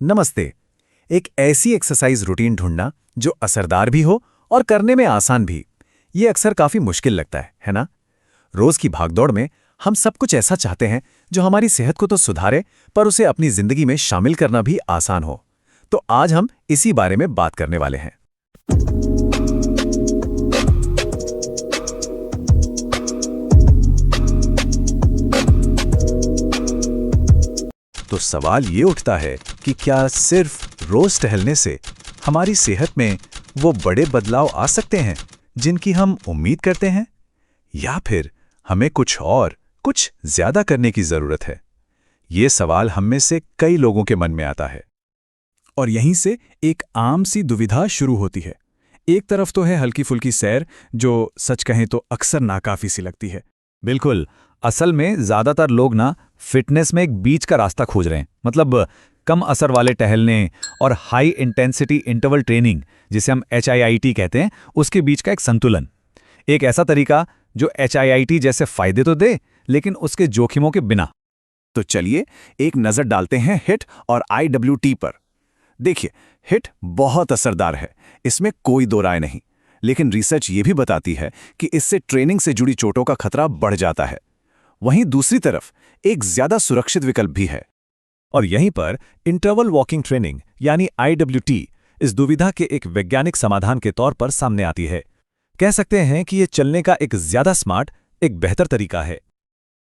नमस्ते। एक ऐसी एक्सरसाइज रूटीन ढूंढना जो असरदार भी हो और करने में आसान भी, ये अक्सर काफी मुश्किल लगता है ना? रोज की भागदौड़ में हम सब कुछ ऐसा चाहते हैं जो हमारी सेहत को तो सुधारे, पर उसे अपनी जिंदगी में शामिल करना भी आसान हो। तो आज हम इसी बारे में बात करने वाले हैं। तो सवाल ये उठता है कि क्या सिर्फ रोज टहलने से हमारी सेहत में वो बड़े बदलाव आ सकते हैं जिनकी हम उम्मीद करते हैं, या फिर हमें कुछ ज्यादा करने की जरूरत है? ये सवाल हम में से कई लोगों के मन में आता है। और यहीं से एक आम सी दुविधा शुरू होती है। एक तरफ तो है हल्की फुल्की सैर, जो सच कहें तो अक्सर नाकाफी सी लगती है। बिल्कुल। असल में ज्यादातर लोग ना फिटनेस में एक बीच का रास्ता खोज रहे हैं। मतलब कम असर वाले टहलने और हाई इंटेंसिटी इंटरवल ट्रेनिंग, जिसे हम HIIT कहते हैं, उसके बीच का एक संतुलन। एक ऐसा तरीका जो HIIT जैसे फायदे तो दे, लेकिन उसके जोखिमों के बिना। तो चलिए एक नजर डालते हैं हिट और IWT पर। देखिए, हिट बहुत असरदार है, इसमें कोई दो राय नहीं। लेकिन रिसर्च ये भी बताती है कि इससे ट्रेनिंग से जुड़ी चोटों का खतरा बढ़ जाता है। वहीं दूसरी तरफ एक ज्यादा सुरक्षित विकल्प भी है। और यहीं पर इंटरवल वॉकिंग ट्रेनिंग यानी IWT इस दुविधा के एक वैज्ञानिक समाधान के तौर पर सामने आती है। कह सकते हैं कि ये चलने का एक ज्यादा स्मार्ट, एक बेहतर तरीका है।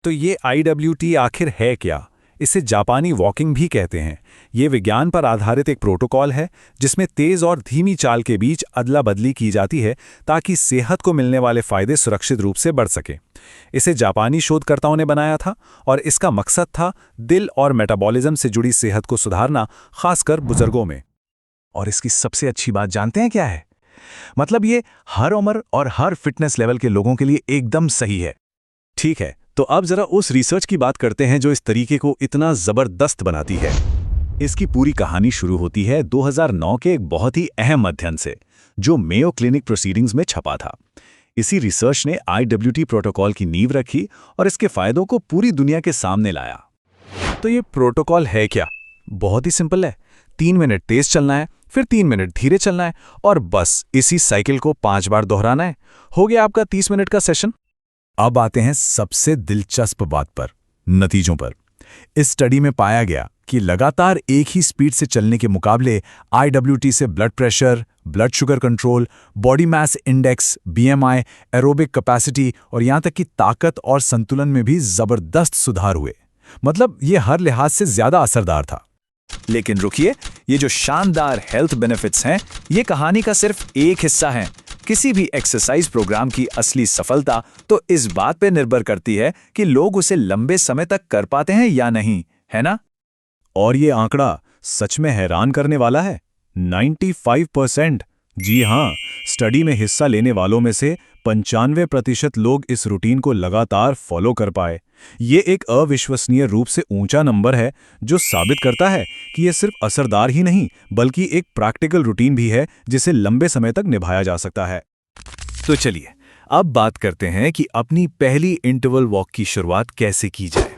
तो ये IWT आखिर है क्या? इसे जापानी वॉकिंग भी कहते हैं। ये विज्ञान पर आधारित एक प्रोटोकॉल है जिसमें तेज और धीमी चाल के बीच अदला बदली की जाती है ताकि सेहत को मिलने वाले फायदे सुरक्षित रूप से बढ़ सके। इसे जापानी शोधकर्ताओं ने बनाया था और इसका मकसद था दिल और मेटाबॉलिज्म से जुड़ी सेहत को सुधारना, खासकर बुजुर्गों में। और इसकी सबसे अच्छी बात जानते हैं क्या है? मतलब ये हर उम्र और हर फिटनेस लेवल के लोगों के लिए एकदम सही है। ठीक है, तो अब जरा उस रिसर्च की बात करते हैं जो इस तरीके को इतना जबरदस्त बनाती है। इसकी पूरी कहानी शुरू होती है 2009 के एक बहुत ही अहम अध्ययन से, जो मेयो क्लिनिक प्रोसीडिंग्स में छपा था। इसी रिसर्च ने IWT प्रोटोकॉल की नींव रखी और इसके फायदों को पूरी दुनिया के सामने लाया। तो ये प्रोटोकॉल है क्या? बहुत ही सिंपल है। 3 मिनट तेज चलना है, फिर 3 मिनट धीरे चलना है, और बस इसी साइकिल को 5 बार दोहराना है। हो गया आपका 30 मिनट का सेशन। अब आते हैं सबसे दिलचस्प बात पर, नतीजों पर। इस स्टडी में पाया गया कि लगातार एक ही स्पीड से चलने के मुकाबले IWT से blood pressure, blood sugar control, body mass index, BMI, aerobic capacity और यहां तक कि ताकत और संतुलन में भी जबरदस्त सुधार हुए। मतलब ये हर लिहाज से ज्यादा असरदार था। लेकिन रुकिए, ये जो शानदार हेल्थ बेनिफिट्स हैं, ये कहानी का सिर्फ एक हिस्सा है। किसी भी एक्सरसाइज प्रोग्राम की असली सफलता तो इस बात पर निर्भर करती है कि लोग उसे लंबे समय तक कर पाते हैं या नहीं, है ना? और ये आंकड़ा सच में हैरान करने वाला है। 95%। जी हाँ, स्टडी में हिस्सा लेने वालों में से 95% लोग इस रूटीन को लगातार फॉलो कर पाए। ये एक अविश्वसनीय रूप से ऊंचा नंबर है, जो साबित करता है कि ये सिर्फ असरदार ही नहीं बल्कि एक प्रैक्टिकल रूटीन भी है जिसे लंबे समय तक निभाया जा सकता है। तो चलिए अब बात करते हैं कि अपनी पहली इंटरवल वॉक की शुरुआत कैसे की जाए।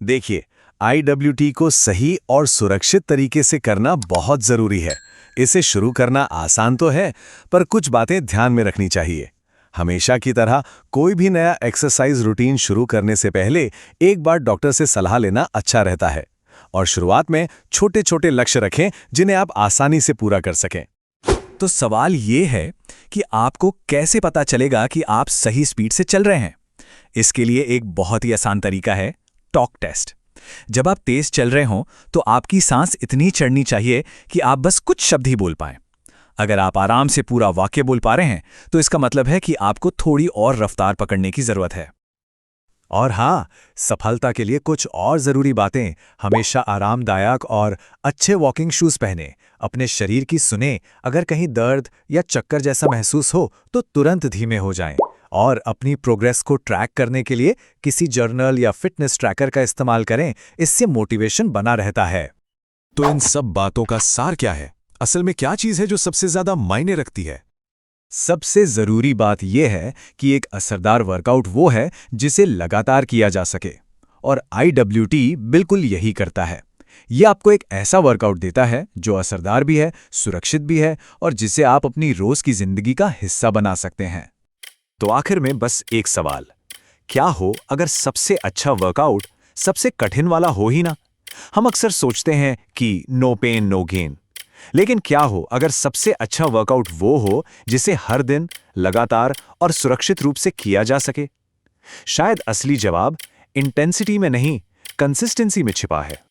देखिए, IWT को सही और सुरक्षित तरीके से करना बहुत जरूरी है। इसे शुरू करना आसान तो है, पर कुछ बातें ध्यान में रखनी चाहिए। हमेशा की तरह कोई भी नया एक्सरसाइज रूटीन शुरू करने से पहले एक बार डॉक्टर से सलाह लेना अच्छा रहता है। और शुरुआत में छोटे छोटे लक्ष्य रखें जिन्हें आप आसानी से पूरा कर सकें। तो सवाल ये है कि आपको कैसे पता चलेगा कि आप सही स्पीड से चल रहे हैं? इसके लिए एक बहुत ही आसान तरीका है, टॉक टेस्ट। जब आप तेज चल रहे हों तो आपकी सांस इतनी चढ़नी चाहिए कि आप बस कुछ शब्द ही बोल पाएं। अगर आप आराम से पूरा वाक्य बोल पा रहे हैं तो इसका मतलब है कि आपको थोड़ी और रफ्तार पकड़ने की जरूरत है। और हाँ, सफलता के लिए कुछ और जरूरी बातें, हमेशा आरामदायक और अच्छे वॉकिंग शूज पहने, अपने शरीर की सुने, अगर कहीं दर्द या चक्कर जैसा महसूस हो तो तुरंत धीमे हो जाएं, और अपनी प्रोग्रेस को ट्रैक करने के लिए किसी जर्नल या फिटनेस ट्रैकर का इस्तेमाल करें। इससे मोटिवेशन बना रहता है। तो इन सब बातों का सार क्या है? असल में क्या चीज है जो सबसे ज्यादा मायने रखती है? सबसे जरूरी बात यह है कि एक असरदार वर्कआउट वो है जिसे लगातार किया जा सके, और IWT बिल्कुल यही करता है। ये आपको एक ऐसा वर्कआउट देता है जो असरदार भी है, सुरक्षित भी है और जिसे आप अपनी रोज की जिंदगी का हिस्सा बना सकते हैं। तो आखिर में बस एक सवाल, क्या हो अगर सबसे अच्छा वर्कआउट सबसे कठिन वाला हो ही ना? हम अक्सर सोचते हैं कि नो पेन नो गेन, लेकिन क्या हो अगर सबसे अच्छा वर्कआउट वो हो जिसे हर दिन लगातार और सुरक्षित रूप से किया जा सके? शायद असली जवाब इंटेंसिटी में नहीं, कंसिस्टेंसी में छिपा है।